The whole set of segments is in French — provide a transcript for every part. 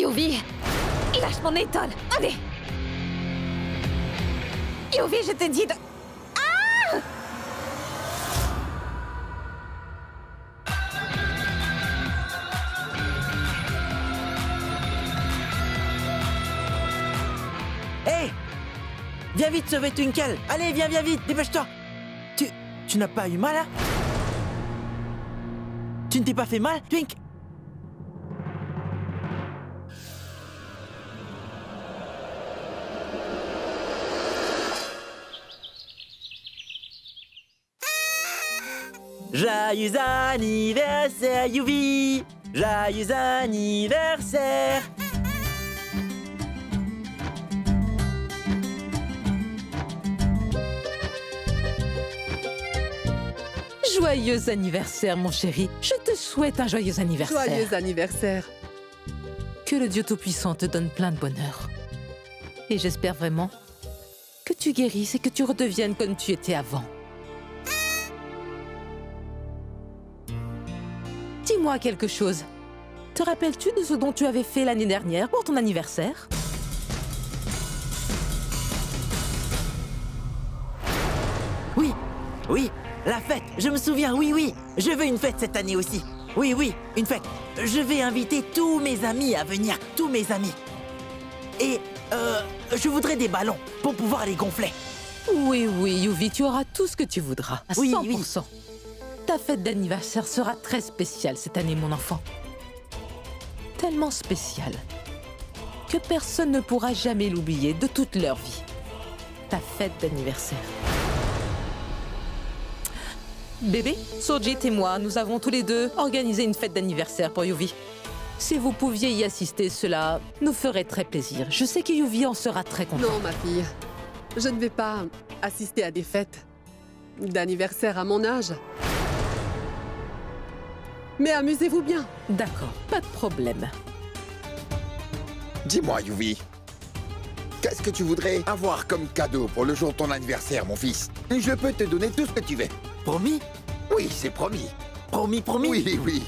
Yuvi, lâche mon étole. Allez. Yuvi, je te dis de... Ah! Hey! Viens vite sauver Twinkle! Allez, viens vite, dépêche-toi! Tu n'as pas eu mal, hein? Tu ne t'es pas fait mal, Twink? Joyeux anniversaire, Yuvi! Joyeux anniversaire! Joyeux anniversaire, mon chéri. Je te souhaite un joyeux anniversaire. Joyeux anniversaire. Que le Dieu Tout-Puissant te donne plein de bonheur. Et j'espère vraiment que tu guérisses et que tu redeviennes comme tu étais avant. Dis-moi quelque chose. Te rappelles-tu de ce dont tu avais fait l'année dernière pour ton anniversaire? Oui, la fête, je me souviens, oui. Je veux une fête cette année aussi. Oui, une fête. Je vais inviter tous mes amis à venir, tous mes amis. Et je voudrais des ballons pour pouvoir les gonfler. Oui, Yuvi, tu auras tout ce que tu voudras, à 100%. Oui. Ta fête d'anniversaire sera très spéciale cette année, mon enfant. Tellement spéciale que personne ne pourra jamais l'oublier de toute leur vie. Ta fête d'anniversaire. Bébé, Surjit et moi, nous avons tous les deux organisé une fête d'anniversaire pour Yuvi. Si vous pouviez y assister, cela nous ferait très plaisir. Je sais que Yuvi en sera très content. Non, ma fille. Je ne vais pas assister à des fêtes d'anniversaire à mon âge. Mais amusez-vous bien. D'accord, pas de problème. Dis-moi, Yuvi, qu'est-ce que tu voudrais avoir comme cadeau pour le jour de ton anniversaire, mon fils? Je peux te donner tout ce que tu veux. Promis? Oui, c'est promis. Promis? Oui.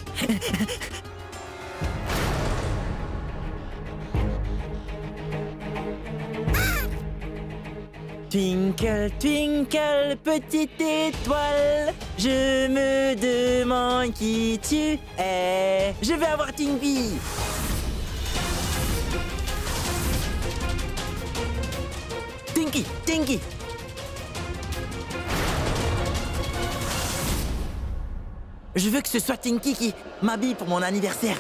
Twinkle, twinkle, petite étoile, je me demande qui tu es. Je vais avoir Tinky. Tinky. Je veux que ce soit Tinky qui m'habille pour mon anniversaire.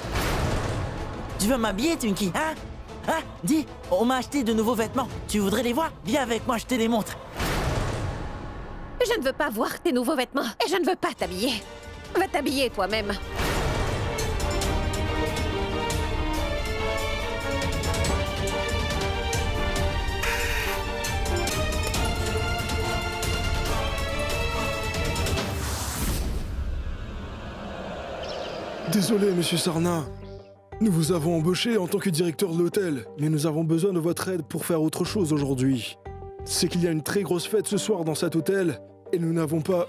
Tu veux m'habiller, Tinky, hein? Hein? Dis, on m'a acheté de nouveaux vêtements. Tu voudrais les voir? Viens avec moi, je te les montre. Je ne veux pas voir tes nouveaux vêtements et je ne veux pas t'habiller. Va t'habiller toi-même. Désolé, monsieur Sarna. Nous vous avons embauché en tant que directeur de l'hôtel, mais nous avons besoin de votre aide pour faire autre chose aujourd'hui. C'est qu'il y a une très grosse fête ce soir dans cet hôtel et nous n'avons pas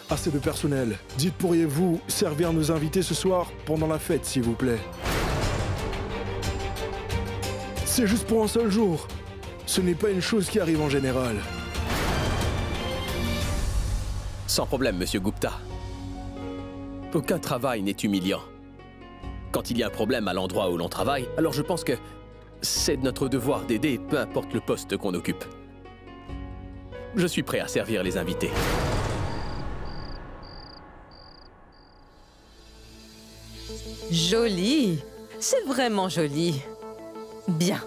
assez de personnel. Dites, pourriez-vous servir nos invités ce soir pendant la fête, s'il vous plaît? C'est juste pour un seul jour. Ce n'est pas une chose qui arrive en général. Sans problème, monsieur Gupta. Aucun travail n'est humiliant. Quand il y a un problème à l'endroit où l'on travaille, alors je pense que c'est notre devoir d'aider, peu importe le poste qu'on occupe. Je suis prêt à servir les invités. Joli. C'est vraiment joli. Bien.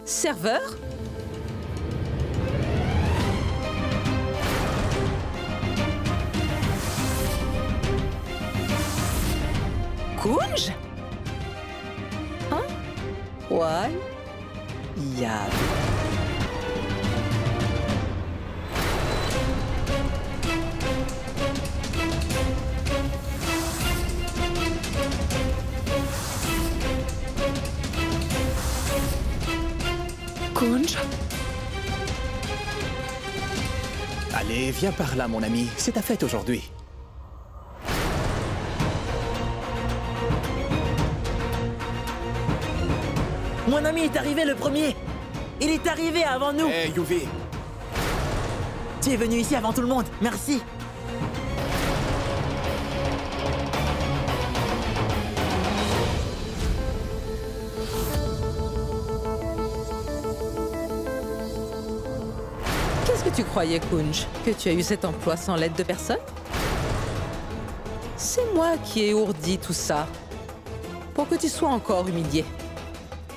Serveur? Kunj? Hein? Ouais. Yab. Kunj? Allez, viens par là, mon ami. C'est ta fête aujourd'hui. Mon ami est arrivé le premier. Il est arrivé avant nous. Hé, Yuvi. Tu es venu ici avant tout le monde. Merci. Qu'est-ce que tu croyais, Kunj? Que tu as eu cet emploi sans l'aide de personne? C'est moi qui ai ourdi tout ça, pour que tu sois encore humilié.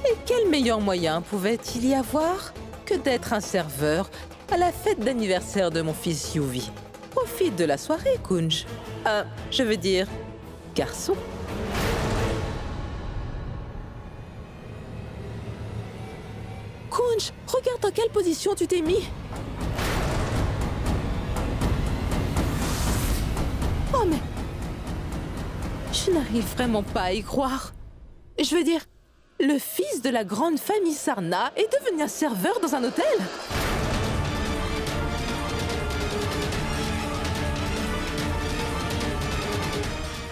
Et quel meilleur moyen pouvait-il y avoir que d'être un serveur à la fête d'anniversaire de mon fils Yuvi? Profite de la soirée, Kunj. Je veux dire, garçon. Kunj, regarde dans quelle position tu t'es mis. Oh, mais... je n'arrive vraiment pas à y croire. Je veux dire, le fils de la grande famille Sarna est devenu un serveur dans un hôtel?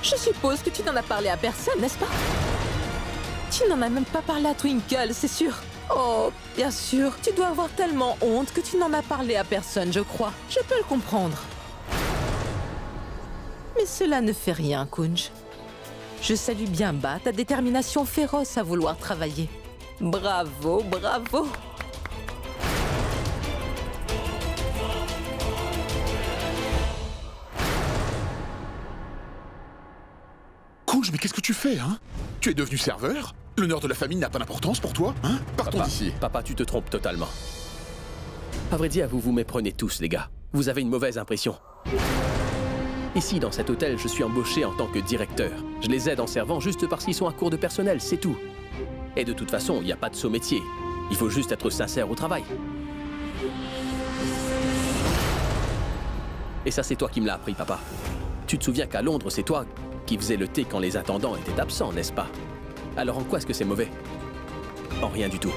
Je suppose que tu n'en as parlé à personne, n'est-ce pas? Tu n'en as même pas parlé à Twinkle, c'est sûr. Oh, bien sûr, tu dois avoir tellement honte que tu n'en as parlé à personne, je crois. Je peux le comprendre. Mais cela ne fait rien, Kunj. Je salue bien bas ta détermination féroce à vouloir travailler. Bravo, bravo. Kunj, mais qu'est-ce que tu fais, hein? Tu es devenu serveur? L'honneur de la famille n'a pas d'importance pour toi, hein? Partons d'ici. Papa, tu te trompes totalement. À vrai dire, vous vous méprenez tous, les gars. Vous avez une mauvaise impression. Ici, dans cet hôtel, je suis embauché en tant que directeur. Je les aide en servant juste parce qu'ils sont à court de personnel, c'est tout. Et de toute façon, il n'y a pas de saut métier. Il faut juste être sincère au travail. Et ça, c'est toi qui me l'as appris, papa. Tu te souviens qu'à Londres, c'est toi qui faisais le thé quand les attendants étaient absents, n'est-ce pas? Alors en quoi est-ce que c'est mauvais? En rien du tout.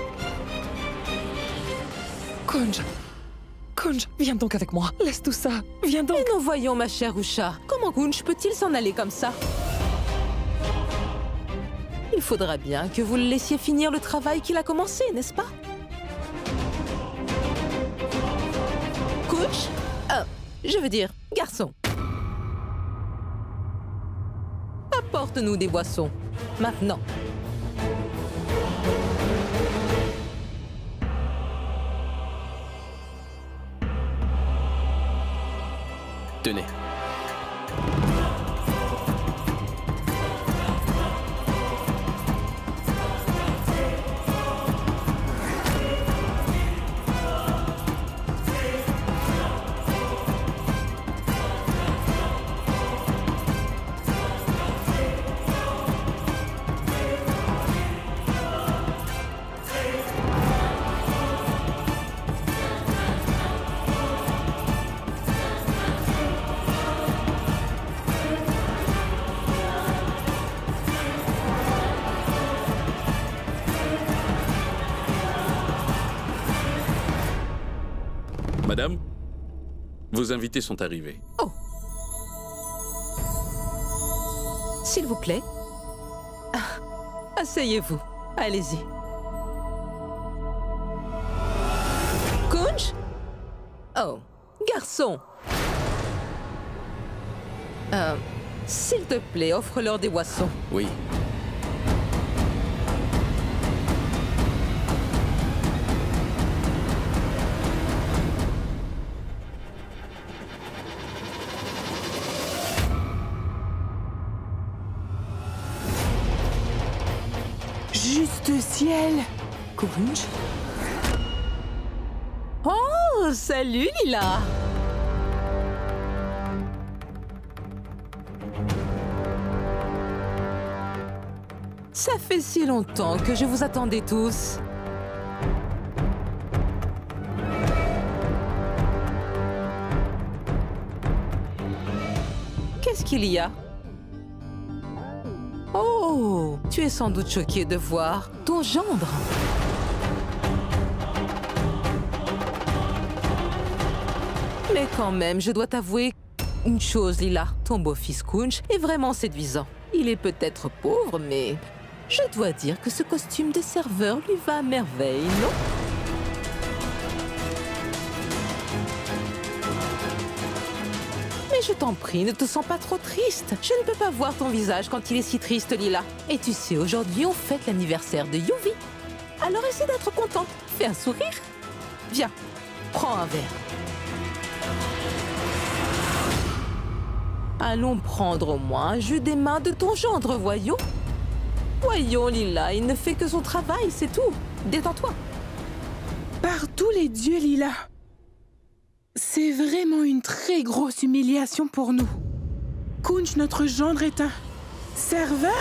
Kunj, viens donc avec moi. Laisse tout ça. Viens donc. Et nous voyons, ma chère Usha. Comment Kunj peut-il s'en aller comme ça? Il faudra bien que vous le laissiez finir le travail qu'il a commencé, n'est-ce pas? Kunj? Je veux dire, garçon. Apporte-nous des boissons. Maintenant. Tenez. Madame, vos invités sont arrivés. Oh. S'il vous plaît. Asseyez-vous. Allez-y. Kunj? Oh, garçon. S'il te plaît, offre-leur des boissons. Oui. Juste ciel. Kunj? Oh, salut Lila. Ça fait si longtemps que je vous attendais tous. Qu'est-ce qu'il y a? Oh, tu es sans doute choqué de voir ton gendre. Mais quand même, je dois t'avouer une chose, Lila. Ton beau-fils Kunj est vraiment séduisant. Il est peut-être pauvre, mais Je dois dire que ce costume de serveur lui va à merveille, non? Mais je t'en prie, ne te sens pas trop triste. Je ne peux pas voir ton visage quand il est si triste, Lila. Et tu sais, aujourd'hui, on fête l'anniversaire de Yuvi. Alors essaie d'être contente. Fais un sourire. Viens, prends un verre. Allons prendre au moins un jus des mains de ton gendre, voyons. Voyons, Lila, il ne fait que son travail, c'est tout. Détends-toi. Par tous les dieux, Lila. C'est vraiment une très grosse humiliation pour nous. Kunj, notre gendre, est un serveur?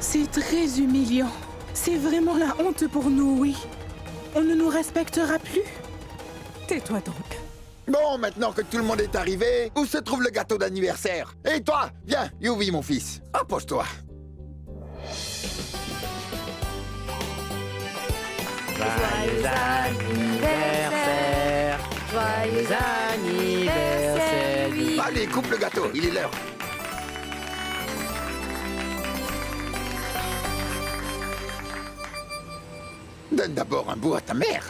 C'est très humiliant. C'est vraiment la honte pour nous, oui. On ne nous respectera plus. Tais-toi donc. Bon, maintenant que tout le monde est arrivé, où se trouve le gâteau d'anniversaire? Et toi, viens, Yuvi, mon fils, approche-toi. Joyeux anniversaire. Joyeux anniversaire. Allez, coupe le gâteau, il est l'heure. Donne d'abord un bout à ta mère.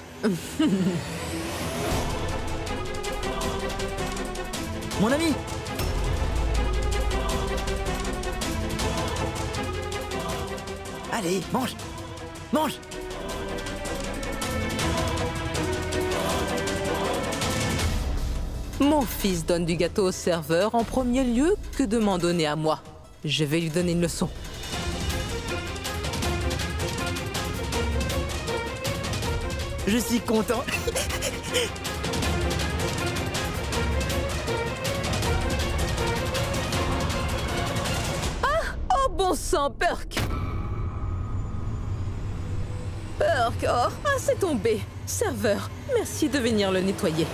Mon ami. Allez, mange. Mange. Mon fils donne du gâteau au serveur en premier lieu que de m'en donner à moi. Je vais lui donner une leçon. Je suis content. Oh bon sang, Perk! Perk, oh, c'est tombé. Serveur, merci de venir le nettoyer.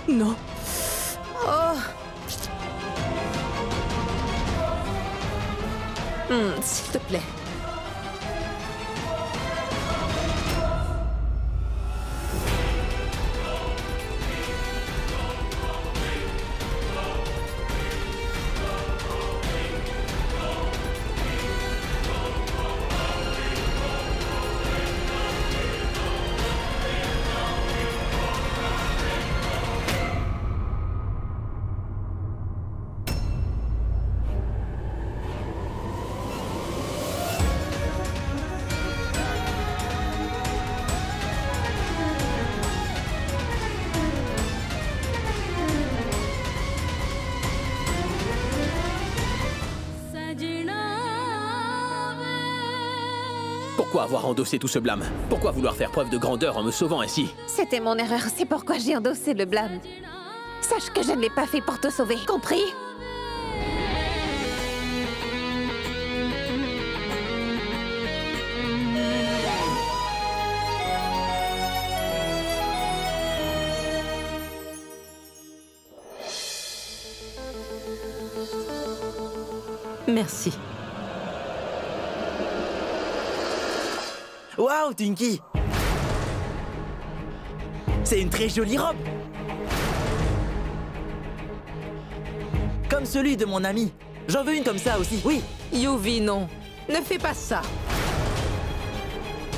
Non. Oh. S'il te plaît. Pourquoi avoir endossé tout ce blâme? Pourquoi vouloir faire preuve de grandeur en me sauvant ainsi? C'était mon erreur, c'est pourquoi j'ai endossé le blâme. Sache que je ne l'ai pas fait pour te sauver, compris? Merci. Waouh, Twinkie! C'est une très jolie robe! Comme celui de mon ami. J'en veux une comme ça aussi, oui! Yuvi, non. Ne fais pas ça.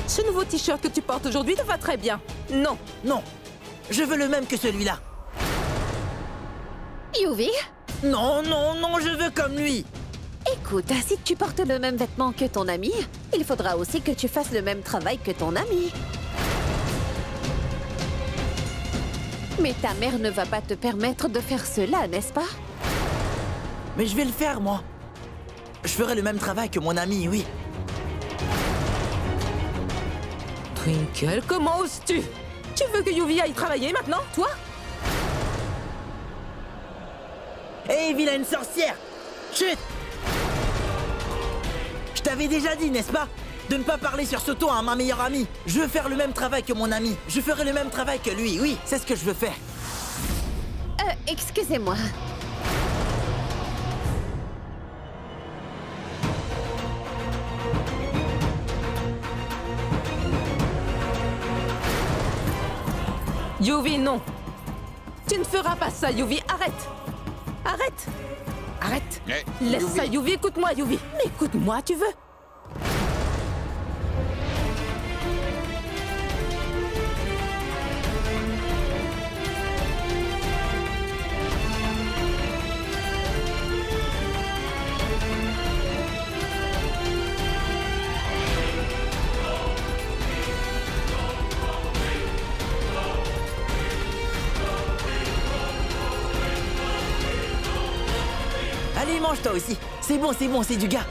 Ce nouveau t-shirt que tu portes aujourd'hui te va très bien. Non. Non! Je veux le même que celui-là! Yuvi? Non, non, non, je veux comme lui! Écoute, si tu portes le même vêtement que ton ami, il faudra aussi que tu fasses le même travail que ton ami. Mais ta mère ne va pas te permettre de faire cela, n'est-ce pas? Mais je vais le faire, moi! Je ferai le même travail que mon ami, oui! Twinkle, comment oses-tu? Tu veux que Yuvi aille travailler maintenant, toi? Hé, vilaine sorcière! Chut! Je t'avais déjà dit, n'est-ce pas? De ne pas parler sur ce ton à ma meilleure amie. Je veux faire le même travail que mon ami. Je ferai le même travail que lui, oui, c'est ce que je veux faire. Excusez-moi. Yuvi, non. Tu ne feras pas ça, Yuvi. Arrête. Arrête. Arrête. Laisse Yuvi. ça, Yuvi. Écoute-moi, Yuvi. Mais écoute-moi, tu veux. Allez, mange toi aussi. C'est bon, c'est du gars.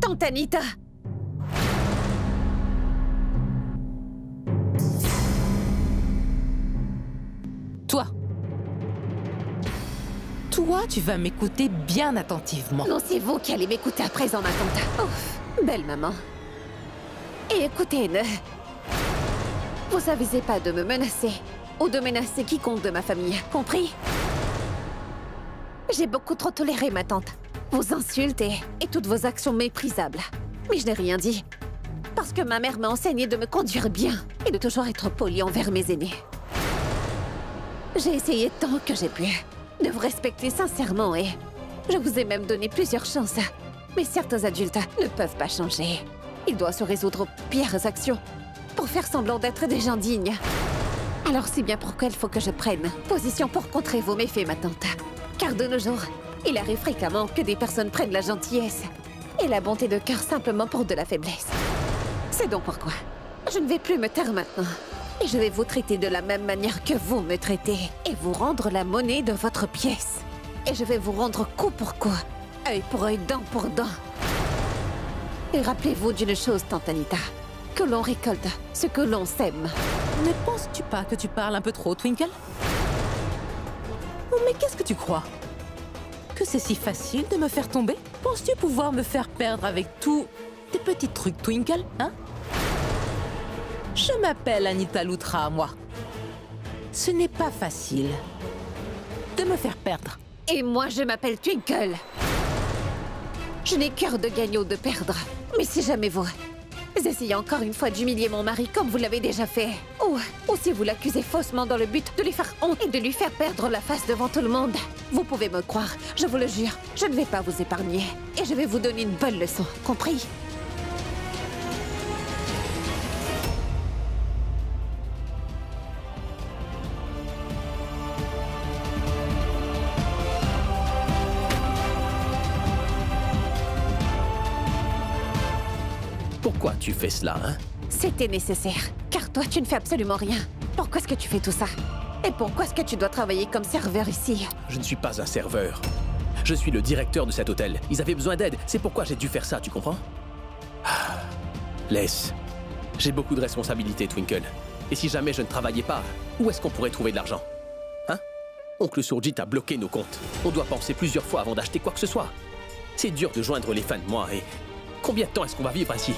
Tante Anita! Toi. Toi, tu vas m'écouter bien attentivement. Non, c'est vous qui allez m'écouter à présent, ma tante. Ouf, belle maman. Et écoutez, ne vous avisez pas de me menacer ou de menacer quiconque de ma famille, compris? J'ai beaucoup trop toléré, ma tante. Vos insultes et toutes vos actions méprisables. Mais je n'ai rien dit. Parce que ma mère m'a enseigné de me conduire bien et de toujours être polie envers mes aînés. J'ai essayé tant que j'ai pu de vous respecter sincèrement et je vous ai même donné plusieurs chances. Mais certains adultes ne peuvent pas changer. Ils doivent se résoudre aux pires actions pour faire semblant d'être des gens dignes. Alors c'est bien pourquoi il faut que je prenne position pour contrer vos méfaits, ma tante. Car de nos jours, il arrive fréquemment que des personnes prennent la gentillesse et la bonté de cœur simplement pour de la faiblesse. C'est donc pourquoi je ne vais plus me taire maintenant. Et je vais vous traiter de la même manière que vous me traitez et vous rendre la monnaie de votre pièce. Et je vais vous rendre coup pour coup, œil pour œil, dent pour dent. Et rappelez-vous d'une chose, tante Anita, que l'on récolte ce que l'on sème. Ne penses-tu pas que tu parles un peu trop, Twinkle? Oh, mais qu'est-ce que tu crois? Que c'est si facile de me faire tomber? Penses-tu pouvoir me faire perdre avec tous tes petits trucs, Twinkle, hein? Je m'appelle Anita Loutra, moi. Ce n'est pas facile de me faire perdre. Et moi, je m'appelle Twinkle. Je n'ai cœur de gagner ou de perdre. Mais si jamais vous essayez encore une fois d'humilier mon mari comme vous l'avez déjà fait, ou si vous l'accusez faussement dans le but de lui faire honte et de lui faire perdre la face devant tout le monde, vous pouvez me croire, je vous le jure, je ne vais pas vous épargner. Et je vais vous donner une bonne leçon, compris? Pourquoi tu fais cela, hein? C'était nécessaire, car toi, tu ne fais absolument rien. Pourquoi est-ce que tu fais tout ça? Et pourquoi est-ce que tu dois travailler comme serveur ici? Je ne suis pas un serveur. Je suis le directeur de cet hôtel. Ils avaient besoin d'aide, c'est pourquoi j'ai dû faire ça, tu comprends? Laisse. J'ai beaucoup de responsabilités, Twinkle. Et si jamais je ne travaillais pas, où est-ce qu'on pourrait trouver de l'argent? Hein? Oncle Surjit a bloqué nos comptes. On doit penser plusieurs fois avant d'acheter quoi que ce soit. C'est dur de joindre les fins de mois et... Combien de temps est-ce qu'on va vivre ainsi?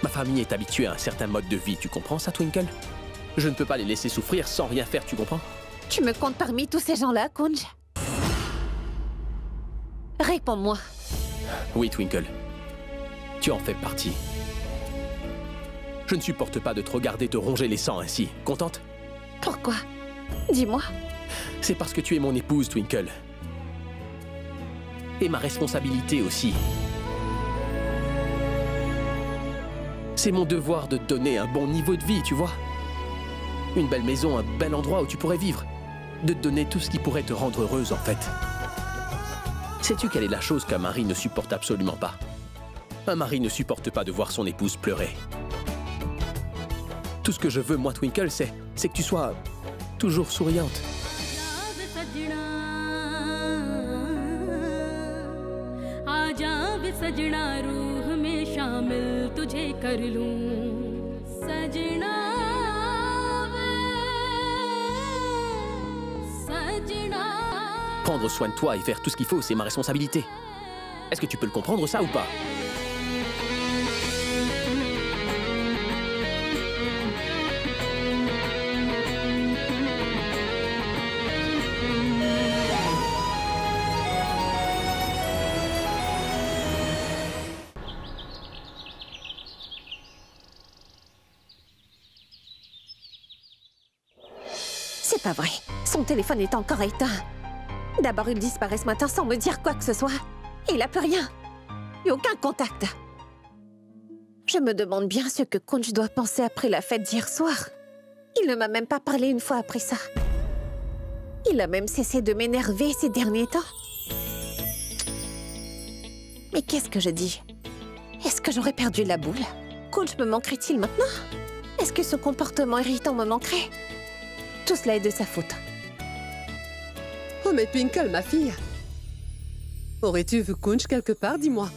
Ma famille est habituée à un certain mode de vie, tu comprends ça, Twinkle? Je ne peux pas les laisser souffrir sans rien faire, tu comprends? Tu me comptes parmi tous ces gens-là, Kunj? Réponds-moi. Oui, Twinkle. Tu en fais partie. Je ne supporte pas de te regarder te ronger les sangs ainsi. Contente? Pourquoi? Dis-moi. C'est parce que tu es mon épouse, Twinkle. Et ma responsabilité aussi. C'est mon devoir de te donner un bon niveau de vie, tu vois. Une belle maison, un bel endroit où tu pourrais vivre. De te donner tout ce qui pourrait te rendre heureuse, en fait. Sais-tu quelle est la chose qu'un mari ne supporte absolument pas? Un mari ne supporte pas de voir son épouse pleurer. Tout ce que je veux, moi, Twinkle, c'est que tu sois toujours souriante. Prendre soin de toi et faire tout ce qu'il faut, c'est ma responsabilité. Est-ce que tu peux le comprendre, ça, ou pas? C'est pas vrai. Son téléphone est encore éteint. D'abord, il disparaît ce matin sans me dire quoi que ce soit. Et il n'a plus rien. Et aucun contact. Je me demande bien ce que Kunj doit penser après la fête d'hier soir. Il ne m'a même pas parlé une fois après ça. Il a même cessé de m'énerver ces derniers temps. Mais qu'est-ce que je dis? Est-ce que j'aurais perdu la boule? Kunj me manquerait-il maintenant? Est-ce que ce comportement irritant me manquerait? Tout cela est de sa faute. Oh mais Twinkle, ma fille. Aurais-tu vu Kunj quelque part, dis-moi?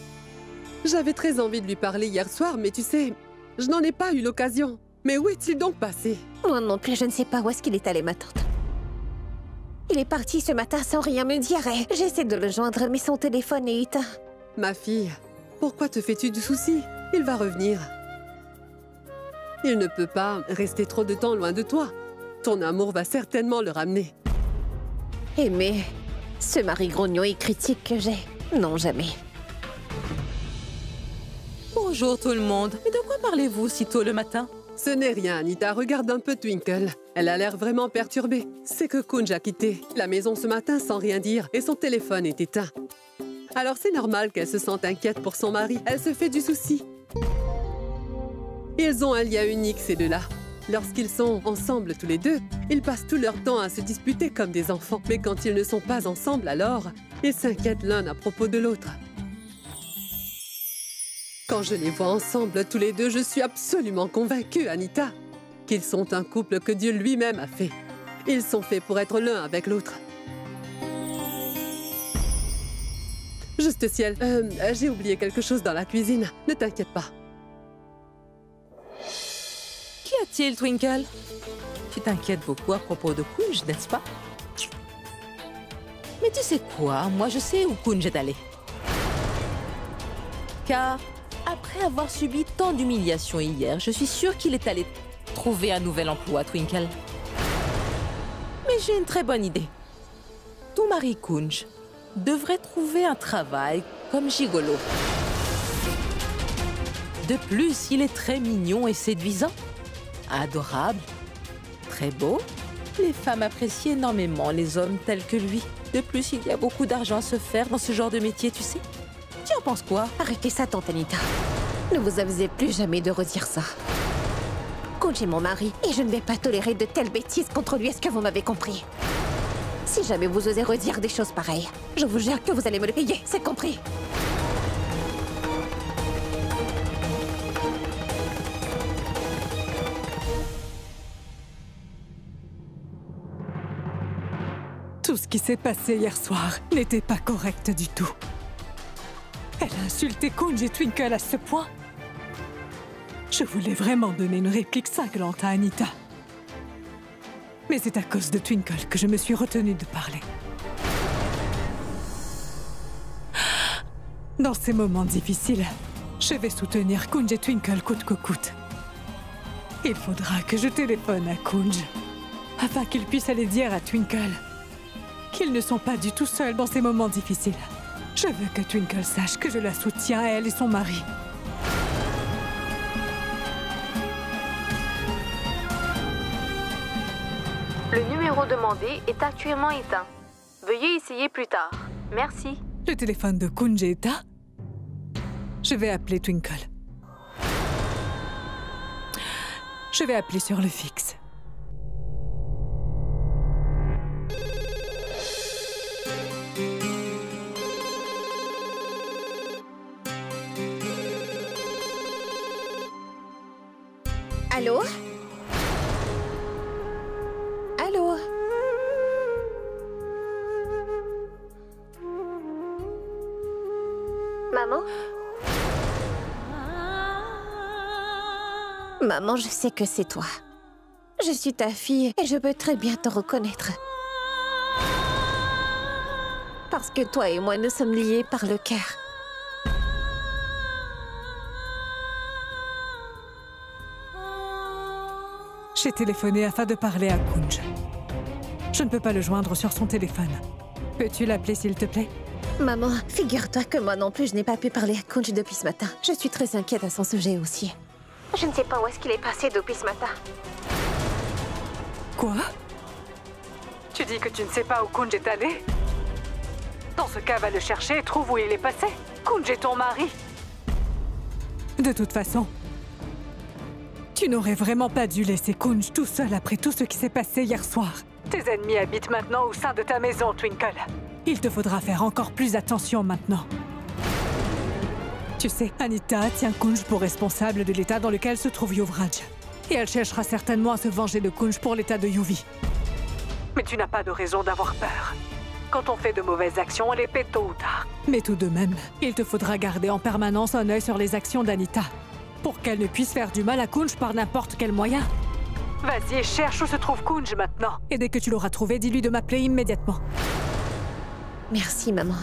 J'avais très envie de lui parler hier soir, mais tu sais, je n'en ai pas eu l'occasion. Mais où est-il donc passé? Moi non plus, je ne sais pas où est-ce qu'il est allé, ma tante. Il est parti ce matin sans rien me dire et j'essaie de le joindre, mais son téléphone est éteint. Ma fille, pourquoi te fais-tu du souci? Il va revenir. Il ne peut pas rester trop de temps loin de toi. Ton amour va certainement le ramener. Aimer ce mari grognon et critique que j'ai? Non, jamais. Bonjour tout le monde. Mais de quoi parlez-vous si tôt le matin? Ce n'est rien, Anita. Regarde un peu Twinkle. Elle a l'air vraiment perturbée. C'est que Kunj a quitté la maison ce matin sans rien dire et son téléphone est éteint. Alors c'est normal qu'elle se sente inquiète pour son mari. Elle se fait du souci. Ils ont un lien unique, ces deux-là. Lorsqu'ils sont ensemble tous les deux, ils passent tout leur temps à se disputer comme des enfants. Mais quand ils ne sont pas ensemble, alors, ils s'inquiètent l'un à propos de l'autre. Quand je les vois ensemble tous les deux, je suis absolument convaincue, Anita, qu'ils sont un couple que Dieu lui-même a fait. Ils sont faits pour être l'un avec l'autre. Juste ciel, j'ai oublié quelque chose dans la cuisine. Ne t'inquiète pas. Qu'y a-t-il, Twinkle? Tu t'inquiètes beaucoup à propos de Kunj, n'est-ce pas? Mais tu sais quoi? Moi, je sais où Kunj est allé. Car, après avoir subi tant d'humiliations hier, je suis sûre qu'il est allé trouver un nouvel emploi, Twinkle. Mais j'ai une très bonne idée. Ton mari Kunj devrait trouver un travail comme gigolo. De plus, il est très mignon et séduisant. Adorable, très beau. Les femmes apprécient énormément les hommes tels que lui. De plus, il y a beaucoup d'argent à se faire dans ce genre de métier, tu sais. Tu en penses quoi? Arrêtez ça, tante Anita. Ne vous avisez plus jamais de redire ça. Kunj est mon mari et je ne vais pas tolérer de telles bêtises contre lui, est-ce que vous m'avez compris? Si jamais vous osez redire des choses pareilles, je vous jure que vous allez me le payer, c'est compris? Tout ce qui s'est passé hier soir n'était pas correct du tout. Elle a insulté Kunj et Twinkle à ce point. Je voulais vraiment donner une réplique cinglante à Anita. Mais c'est à cause de Twinkle que je me suis retenue de parler. Dans ces moments difficiles, je vais soutenir Kunj et Twinkle coûte que coûte. Il faudra que je téléphone à Kunj afin qu'il puisse aller dire à Twinkle qu'ils ne sont pas du tout seuls dans ces moments difficiles. Je veux que Twinkle sache que je la soutiens, elle et son mari. Le numéro demandé est actuellement éteint. Veuillez essayer plus tard. Merci. Le téléphone de Kunj est éteint. Je vais appeler Twinkle. Je vais appeler sur le fixe. Allô? Allô? Maman? Maman, je sais que c'est toi. Je suis ta fille et je peux très bien te reconnaître. Parce que toi et moi, nous sommes liés par le cœur. J'ai téléphoné afin de parler à Kunj. Je ne peux pas le joindre sur son téléphone. Peux-tu l'appeler, s'il te plaît? Maman, figure-toi que moi non plus, je n'ai pas pu parler à Kunj depuis ce matin. Je suis très inquiète à son sujet aussi. Je ne sais pas où est-ce qu'il est passé depuis ce matin. Quoi? Tu dis que tu ne sais pas où Kunj est allé? Dans ce cas, va le chercher et trouve où il est passé. Kunj est ton mari. De toute façon, tu n'aurais vraiment pas dû laisser Kunj tout seul après tout ce qui s'est passé hier soir. Tes ennemis habitent maintenant au sein de ta maison, Twinkle. Il te faudra faire encore plus attention maintenant. Tu sais, Anita tient Kunj pour responsable de l'état dans lequel se trouve Yuvraj. Et elle cherchera certainement à se venger de Kunj pour l'état de Yuvi. Mais tu n'as pas de raison d'avoir peur. Quand on fait de mauvaises actions, on les paie tôt ou tard. Mais tout de même, il te faudra garder en permanence un œil sur les actions d'Anita, pour qu'elle ne puisse faire du mal à Kunj par n'importe quel moyen. Vas-y et cherche où se trouve Kunj maintenant. Et dès que tu l'auras trouvé, dis-lui de m'appeler immédiatement. Merci, maman.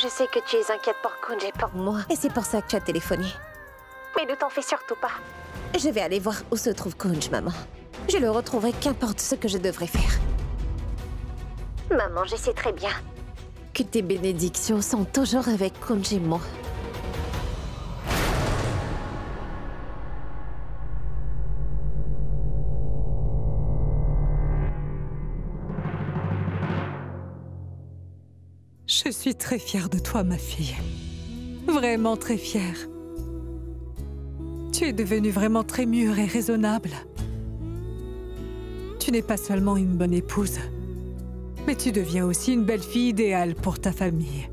Je sais que tu es inquiète pour Kunj et pour moi, et c'est pour ça que tu as téléphoné. Mais ne t'en fais surtout pas. Je vais aller voir où se trouve Kunj, maman. Je le retrouverai qu'importe ce que je devrais faire. Maman, je sais très bien que tes bénédictions sont toujours avec Kunj et moi. Je suis très fière de toi, ma fille. Vraiment très fière. Tu es devenue vraiment très mûre et raisonnable. Tu n'es pas seulement une bonne épouse, mais tu deviens aussi une belle fille idéale pour ta famille.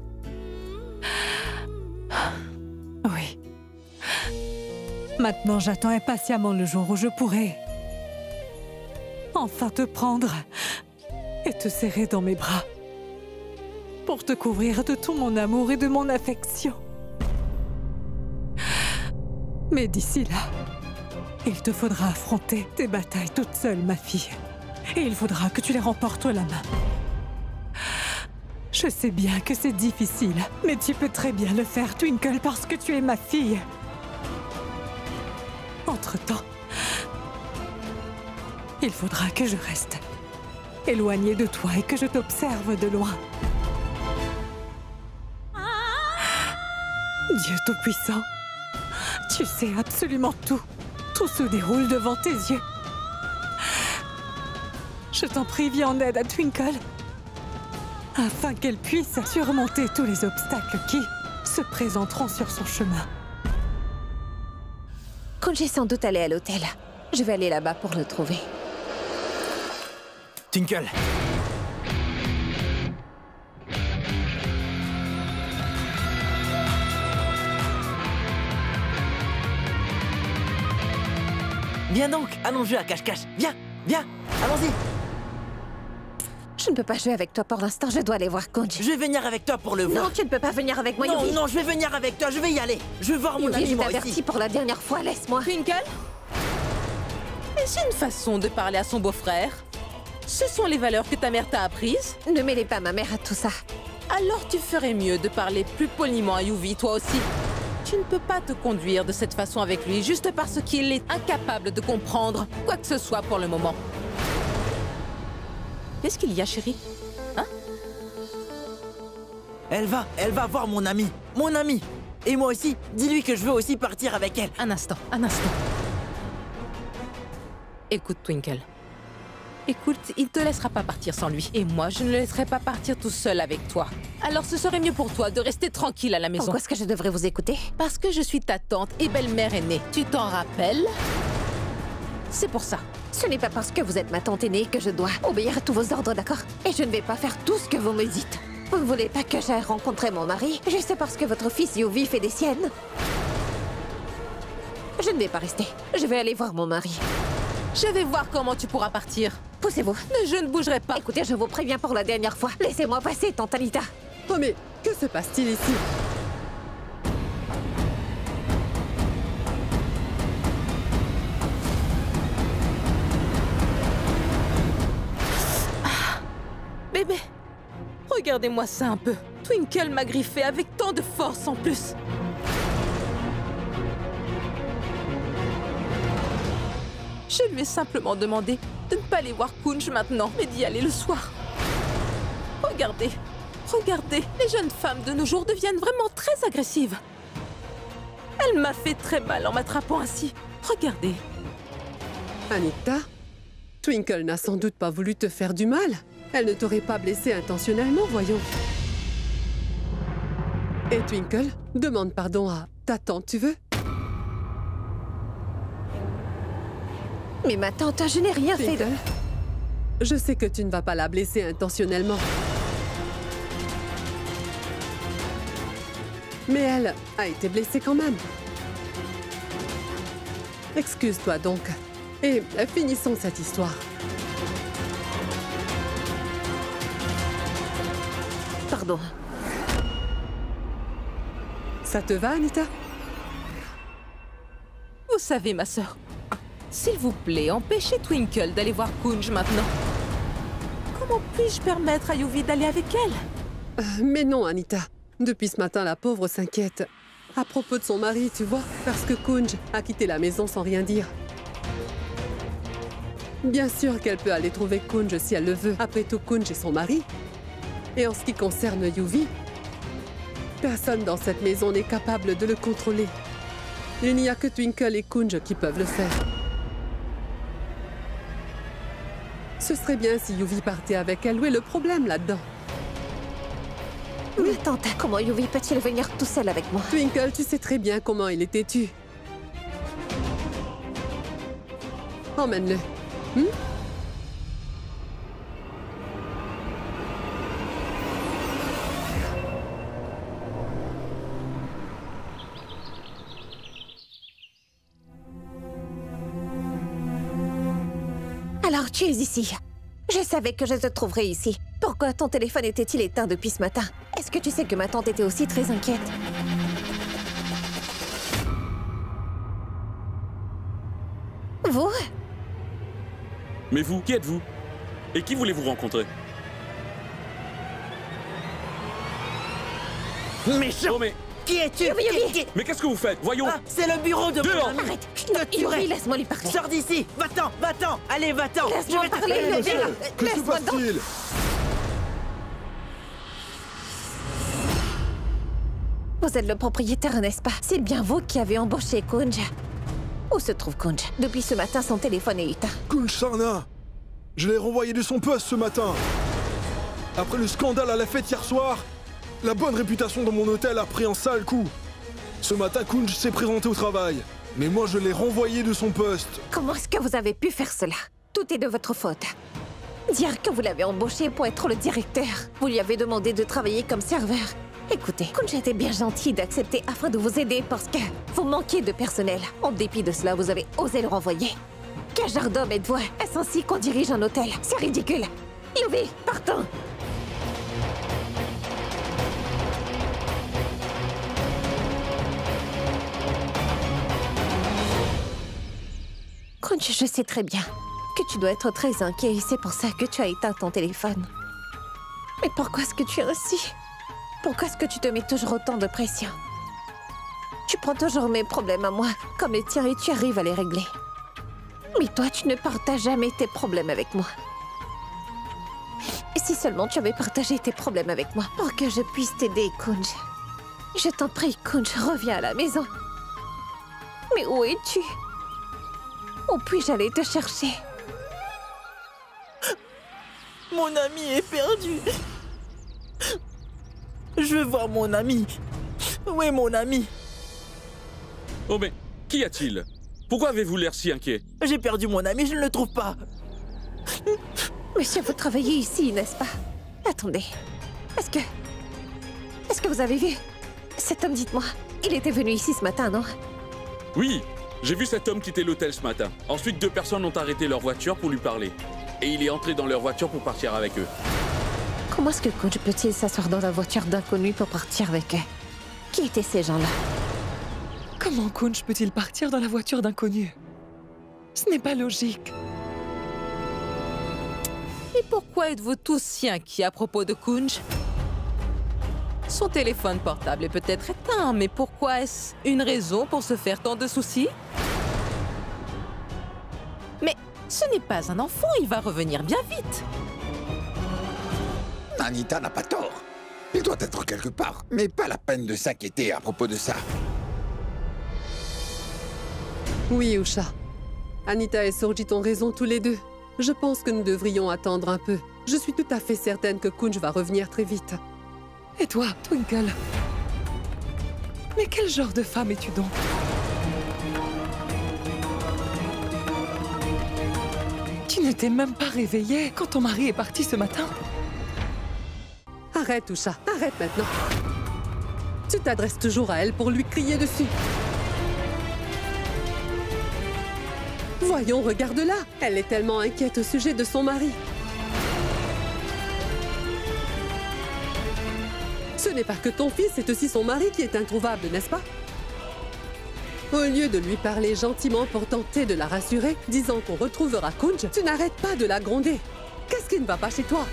Oui. Maintenant, j'attends impatiemment le jour où je pourrai enfin te prendre et te serrer dans mes bras pour te couvrir de tout mon amour et de mon affection. Mais d'ici là, il te faudra affronter tes batailles toute seule, ma fille. Et il faudra que tu les remportes la main. Je sais bien que c'est difficile, mais tu peux très bien le faire, Twinkle, parce que tu es ma fille. Entre-temps, il faudra que je reste éloignée de toi et que je t'observe de loin. Dieu Tout-Puissant, tu sais absolument tout. Tout se déroule devant tes yeux. Je t'en prie, viens en aide à Twinkle, afin qu'elle puisse surmonter tous les obstacles qui se présenteront sur son chemin. Kunj est sans doute allé à l'hôtel. Je vais aller là-bas pour le trouver. Twinkle. Viens donc, allons jouer à cache-cache. Viens, viens, allons-y. Je ne peux pas jouer avec toi pour l'instant, je dois aller voir Kunj. Je vais venir avec toi pour le voir. Non, tu ne peux pas venir avec moi, Non, Yuvi. non, je vais venir avec toi, je vais y aller. Je veux voir mon Yuvi, ami, je moi aussi. t'avertis pour la dernière fois, laisse-moi. Twinkle? Est-ce une façon de parler à son beau-frère? Ce sont les valeurs que ta mère t'a apprises? Ne mêlez pas ma mère à tout ça. Alors tu ferais mieux de parler plus poliment à Yuvi, toi aussi. Tu ne peux pas te conduire de cette façon avec lui juste parce qu'il est incapable de comprendre quoi que ce soit pour le moment. Qu'est-ce qu'il y a, chérie? Hein? Elle va voir mon ami. Mon ami. Et moi aussi, dis-lui que je veux aussi partir avec elle. Un instant, un instant. Écoute, Twinkle. Écoute, il ne te laissera pas partir sans lui. Et moi, je ne le laisserai pas partir tout seul avec toi. Alors ce serait mieux pour toi de rester tranquille à la maison. Pourquoi est-ce que je devrais vous écouter? Parce que je suis ta tante et belle-mère aînée. Tu t'en rappelles? C'est pour ça. Ce n'est pas parce que vous êtes ma tante aînée que je dois obéir à tous vos ordres, d'accord? Et je ne vais pas faire tout ce que vous me dites. Vous ne voulez pas que j'aille rencontrer mon mari, juste parce que votre fils Yuvi fait des siennes? Je ne vais pas rester. Je vais aller voir mon mari. Je vais voir comment tu pourras partir. Poussez-vous. Je ne bougerai pas. Écoutez, je vous préviens pour la dernière fois. Laissez-moi passer, tante Anita. Oh mais, que se passe-t-il ici? Bébé, regardez-moi ça un peu. Twinkle m'a griffé avec tant de force en plus. Je lui ai simplement demandé de ne pas aller voir Kunj maintenant, mais d'y aller le soir. Regardez, regardez, les jeunes femmes de nos jours deviennent vraiment très agressives. Elle m'a fait très mal en m'attrapant ainsi. Regardez. Anita, Twinkle n'a sans doute pas voulu te faire du mal. Elle ne t'aurait pas blessé intentionnellement, voyons. Et Twinkle, demande pardon à ta tante, tu veux? Mais ma tante, je n'ai rien fait de... Je sais que tu ne vas pas la blesser intentionnellement. Mais elle a été blessée quand même. Excuse-toi donc. Et finissons cette histoire. Pardon. Ça te va, Anita? Vous savez, ma sœur, s'il vous plaît, empêchez Twinkle d'aller voir Kunj maintenant. Comment puis-je permettre à Yuvi d'aller avec elle? Mais non, Anita. Depuis ce matin, la pauvre s'inquiète. À propos de son mari, tu vois, parce que Kunj a quitté la maison sans rien dire. Bien sûr qu'elle peut aller trouver Kunj si elle le veut. Après tout, Kunj est son mari. Et en ce qui concerne Yuvi, personne dans cette maison n'est capable de le contrôler. Il n'y a que Twinkle et Kunj qui peuvent le faire. Ce serait bien si Yuvi partait avec elle. Où est le problème là-dedans? Mais tante, comment Yuvi peut-il venir tout seul avec moi? Twinkle, tu sais très bien comment il est têtu. Emmène-le. Alors, tu es ici. Je savais que je te trouverais ici. Pourquoi ton téléphone était-il éteint depuis ce matin? Est-ce que tu sais que ma tante était aussi très inquiète? Vous? Mais vous, qui êtes-vous? Et qui voulez-vous rencontrer? Méchant! Oh, mais... Qui es-tu? Mais qu'est-ce que vous faites? Voyons! Ah, c'est le bureau de Dehors! mon ami! Arrête! Je te tuerai! Laisse-moi lui parler! Sors d'ici! Va-t'en! Va-t'en! Allez, va-t'en! Laisse-moi parler! Que se passe-t-il? Vous êtes le propriétaire, n'est-ce pas? C'est bien vous qui avez embauché Kunj. Où se trouve Kunj? Depuis ce matin, son téléphone est éteint. Kunj Sarna! Je l'ai renvoyé de son poste ce matin. Après le scandale à la fête hier soir, la bonne réputation de mon hôtel a pris un sale coup. Ce matin, Kunj s'est présenté au travail. Mais moi, je l'ai renvoyé de son poste. Comment est-ce que vous avez pu faire cela? Tout est de votre faute. Dire que vous l'avez embauché pour être le directeur. Vous lui avez demandé de travailler comme serveur. Écoutez, Kunj était bien gentil d'accepter afin de vous aider parce que vous manquiez de personnel. En dépit de cela, vous avez osé le renvoyer. Quel genre d'homme êtes-vous? Est-ce ainsi qu'on dirige un hôtel? C'est ridicule. Yuvi, partons! Kunj, je sais très bien que tu dois être très inquiet et c'est pour ça que tu as éteint ton téléphone. Mais pourquoi est-ce que tu es ainsi? Pourquoi est-ce que tu te mets toujours autant de pression? Tu prends toujours mes problèmes à moi, comme les tiens, et tu arrives à les régler. Mais toi, tu ne partages jamais tes problèmes avec moi. Et si seulement tu avais partagé tes problèmes avec moi, pour que je puisse t'aider, Kunj. Je t'en prie, Kunj, reviens à la maison. Mais où es-tu? Où puis-je aller te chercher? Mon ami est perdu. Je veux voir mon ami. Où est mon ami? Oh mais, qu'y a-t-il? Pourquoi avez-vous l'air si inquiet? J'ai perdu mon ami, je ne le trouve pas. Monsieur, vous travaillez ici, n'est-ce pas? Attendez. Est-ce que vous avez vu cet homme, dites-moi? Il était venu ici ce matin, non? Oui, j'ai vu cet homme quitter l'hôtel ce matin. Ensuite, 2 personnes ont arrêté leur voiture pour lui parler. Et il est entré dans leur voiture pour partir avec eux. Comment est-ce que Kunj peut-il s'asseoir dans la voiture d'inconnu pour partir avec eux? Qui étaient ces gens-là? Comment Kunj peut-il partir dans la voiture d'inconnu? Ce n'est pas logique. Et pourquoi êtes-vous tous si inquiets à propos de Kunj? Son téléphone portable est peut-être éteint, mais pourquoi est-ce une raison pour se faire tant de soucis? Mais ce n'est pas un enfant, il va revenir bien vite. Anita n'a pas tort. Il doit être quelque part, mais pas la peine de s'inquiéter à propos de ça. Oui, Usha. Anita et Surjit ont raison tous les deux. Je pense que nous devrions attendre un peu. Je suis tout à fait certaine que Kunj va revenir très vite. Et toi, Twinkle? Mais quel genre de femme es-tu donc? Tu ne t'es même pas réveillée quand ton mari est parti ce matin? Arrête, Usha, arrête maintenant. Tu t'adresses toujours à elle pour lui crier dessus. Voyons, regarde-la. Elle est tellement inquiète au sujet de son mari. Ce n'est pas que ton fils, c'est aussi son mari qui est introuvable, n'est-ce pas? Au lieu de lui parler gentiment pour tenter de la rassurer, disant qu'on retrouvera Kunj, tu n'arrêtes pas de la gronder. Qu'est-ce qui ne va pas chez toi?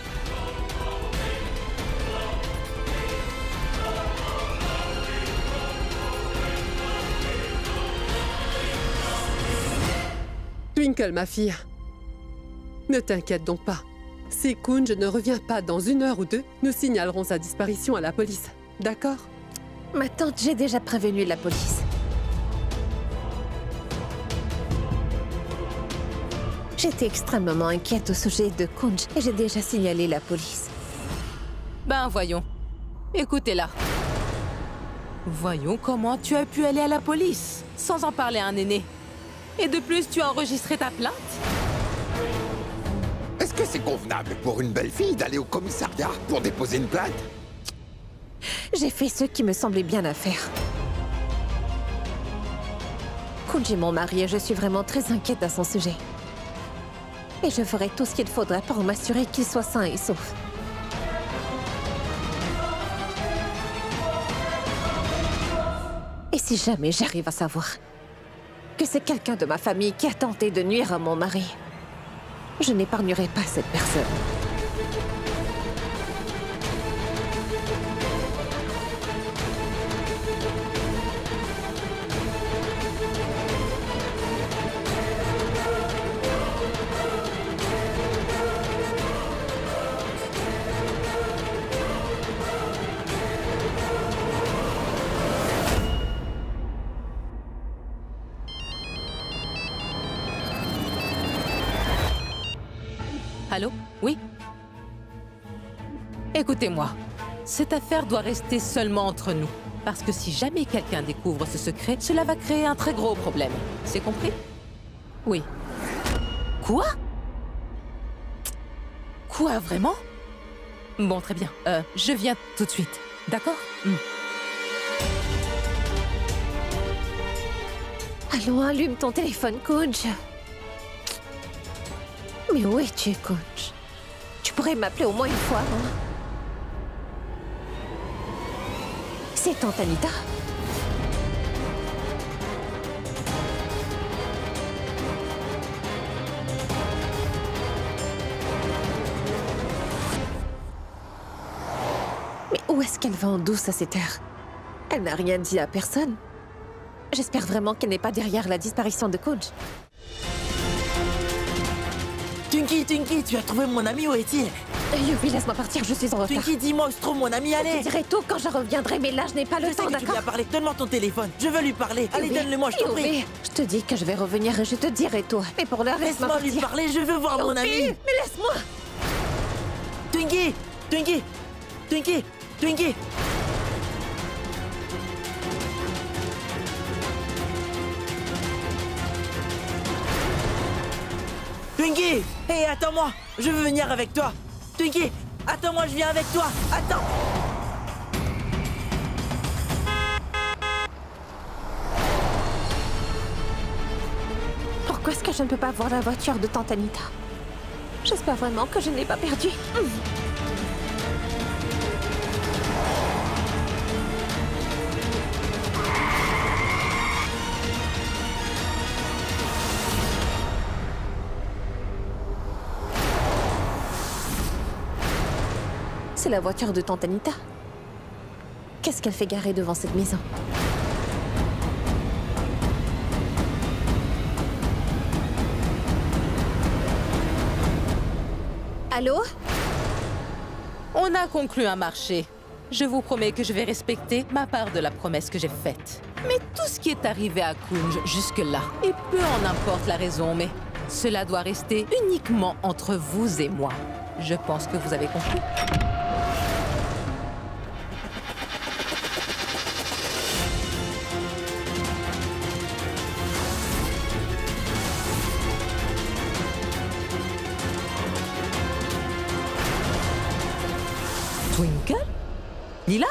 Twinkle, ma fille, ne t'inquiète donc pas. Si Kunj ne revient pas dans 1 heure ou 2, nous signalerons sa disparition à la police. D'accord? Ma tante, j'ai déjà prévenu la police. J'étais extrêmement inquiète au sujet de Kunj et j'ai déjà signalé la police. Ben voyons. Écoutez-la. Voyons comment tu as pu aller à la police sans en parler à un aîné. Et de plus, tu as enregistré ta plainte? Est-ce que c'est convenable pour une belle fille d'aller au commissariat pour déposer une plainte? J'ai fait ce qui me semblait bien à faire. Kunj est mon mari et je suis vraiment très inquiète à son sujet. Et je ferai tout ce qu'il faudra pour m'assurer qu'il soit sain et sauf. Et si jamais j'arrive à savoir que c'est quelqu'un de ma famille qui a tenté de nuire à mon mari, je n'épargnerai pas cette personne. Allô? Oui? Écoutez-moi, cette affaire doit rester seulement entre nous. Parce que si jamais quelqu'un découvre ce secret, cela va créer un très gros problème. C'est compris? Oui. Quoi? Quoi, vraiment? Bon, très bien. Je viens tout de suite. D'accord? Allons, allume ton téléphone, Kunj. Mais où es-tu, Kunj? Tu pourrais m'appeler au moins une fois, hein? C'est tante Anita. Mais où est-ce qu'elle va en douce à cette heure? Elle n'a rien dit à personne. J'espère vraiment qu'elle n'est pas derrière la disparition de Kunj. Twinkie, tu as trouvé mon ami, où est-il? Yuvi, laisse-moi partir, je suis en retard. Twinkie, dis-moi où se trouve mon ami, allez! Je te dirai tout quand je reviendrai, mais là, je n'ai pas le temps, d'accord? Je sais que tu lui as parlé, donne-moi ton téléphone, je veux lui parler. Allez, donne-le-moi, je t'en prie. Je te dis que je vais revenir et je te dirai tout. Mais pour l'heure, laisse-moi partir. Laisse-moi lui parler, je veux voir mon ami. Mais laisse-moi! Twinkie! Twinkie! Twinkie! Hé, attends-moi! Je veux venir avec toi! Twinkie! Attends-moi, je viens avec toi! Attends! Pourquoi est-ce que je ne peux pas voir la voiture de tante Anita? J'espère vraiment que je ne l'ai pas perdue. C'est la voiture de tante Anita. Qu'est-ce qu'elle fait garer devant cette maison? Allô? On a conclu un marché. Je vous promets que je vais respecter ma part de la promesse que j'ai faite. Mais tout ce qui est arrivé à Kunj jusque-là, et peu en importe la raison, mais Cela doit rester uniquement entre vous et moi. Je pense que vous avez compris. Twinkle? Lila?